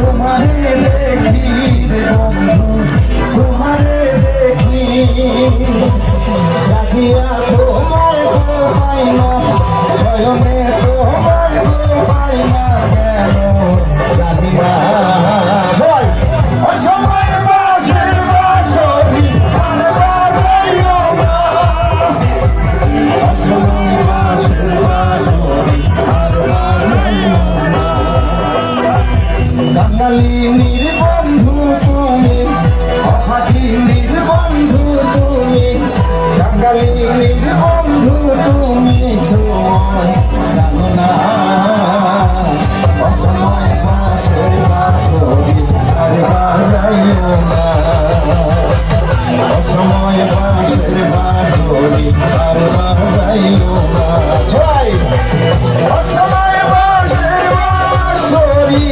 তোমারে দেখি রে বন্ধু তোমারে দেখি রাখিয়া তোমায় গো পাই না শয়নে তোমায় গো পাই না কেন রাখিয়া সবাই অসময় বাঁশের বাঁশরি আর বাজাইও না অসময় বাঁশের বাঁশরি আর বাজাইও না কাঙালিনীর বন্ধু তুমি অভাগিনীর বন্ধু তুমি কাঙালিনীর বন্ধু তুমি সময় জানো না অসময় বাঁশের বাঁশরি আর বাজাইও না অসময় বাঁশের বাঁশরি আর বাজাইও না অসময় বাঁশের বাঁশরি